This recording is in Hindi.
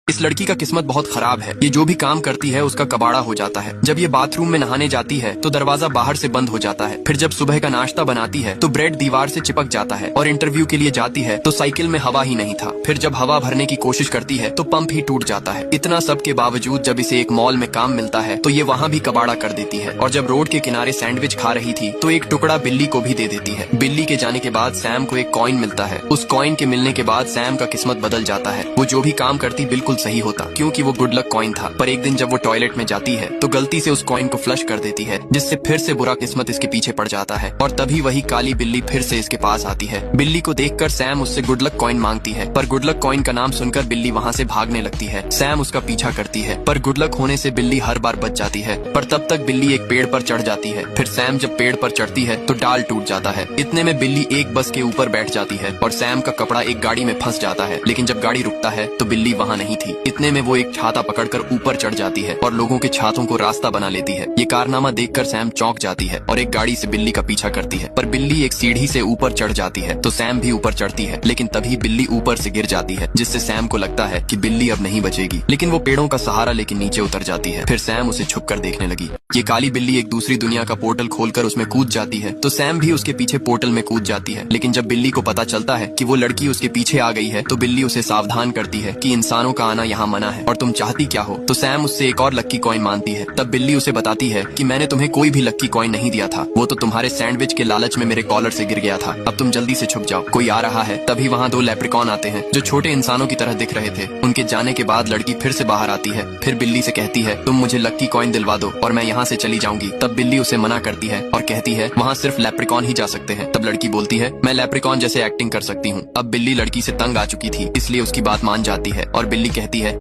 इस लड़की का किस्मत बहुत खराब है। ये जो भी काम करती है उसका कबाड़ा हो जाता है। जब ये बाथरूम में नहाने जाती है तो दरवाजा बाहर से बंद हो जाता है। फिर जब सुबह का नाश्ता बनाती है तो ब्रेड दीवार से चिपक जाता है। और इंटरव्यू के लिए जाती है तो साइकिल में हवा ही नहीं था। फिर जब हवा भरने की कोशिश करती है तो पंप ही टूट जाता है। इतना सब के बावजूद जब इसे एक मॉल में काम मिलता है तो ये वहाँ भी कबाड़ा कर देती है। और जब रोड के किनारे सैंडविच खा रही थी तो एक टुकड़ा बिल्ली को भी दे देती है। बिल्ली के जाने के बाद सैम को एक कॉइन मिलता है। उस कॉइन के मिलने के बाद सैम का किस्मत बदल जाता है। वो जो भी काम करती बिल्कुल सही होता, क्योंकि वो गुड लक कॉइन था। पर एक दिन जब वो टॉयलेट में जाती है तो गलती से उस कॉइन को फ्लश कर देती है, जिससे फिर से बुरा किस्मत इसके पीछे पड़ जाता है। और तभी वही काली बिल्ली फिर से इसके पास आती है। बिल्ली को देखकर सैम उससे गुड लक कॉइन मांगती है, पर गुड लक कॉइन का नाम सुनकर बिल्ली वहाँ से भागने लगती है। सैम उसका पीछा करती है, पर गुड लक होने से बिल्ली हर बार बच जाती है। पर तब तक बिल्ली एक पेड़ पर चढ़ जाती है। फिर सैम जब पेड़ पर चढ़ती है तो डाल टूट जाता है। इतने में बिल्ली एक बस के ऊपर बैठ जाती है और सैम का कपड़ा एक गाड़ी में फंस जाता है। लेकिन जब गाड़ी रुकता है तो बिल्ली वहाँ नहीं थी। इतने में वो एक छाता पकड़कर ऊपर चढ़ जाती है और लोगों के छातों को रास्ता बना लेती है। ये कारनामा देखकर सैम चौंक जाती है और एक गाड़ी से बिल्ली का पीछा करती है। पर बिल्ली एक सीढ़ी से ऊपर चढ़ जाती है तो सैम भी ऊपर चढ़ती है। लेकिन तभी बिल्ली ऊपर से गिर जाती है, जिससे सैम को लगता है कि बिल्ली अब नहीं बचेगी। लेकिन वो पेड़ों का सहारा लेके नीचे उतर जाती है। फिर सैम उसे छुपकर देखने लगी। ये काली बिल्ली एक दूसरी दुनिया का पोर्टल खोलकर उसमें कूद जाती है तो सैम भी उसके पीछे पोर्टल में कूद जाती है। लेकिन जब बिल्ली को पता चलता है कि वो लड़की उसके पीछे आ गई है तो बिल्ली उसे सावधान करती है कि इंसानों का आना यहाँ मना है और तुम चाहती क्या हो। तो सैम उससे एक और लक्की कॉइन मांगती है। तब बिल्ली उसे बताती है कि मैंने तुम्हें कोई भी लक्की कॉइन नहीं दिया था, वो तो तुम्हारे सैंडविच के लालच में मेरे कॉलर से गिर गया था। अब तुम जल्दी से छुप जाओ, कोई आ रहा है। तभी वहाँ दो लेप्रिकॉन आते हैं जो छोटे इंसानों की तरह दिख रहे थे। उनके जाने के बाद लड़की फिर से बाहर आती है। फिर बिल्ली से कहती है तुम मुझे लक्की कॉइन दिलवा दो और मैं यहाँ से चली जाऊंगी। तब बिल्ली उसे मना करती है और कहती है वहाँ सिर्फ लेप्रिकॉन ही जा सकते हैं। तब लड़की बोलती है मैं लेप्रिकॉन जैसे एक्टिंग कर सकती हूँ। अब बिल्ली लड़की से तंग आ चुकी थी, इसलिए उसकी बात मान जाती है और बिल्ली कहती है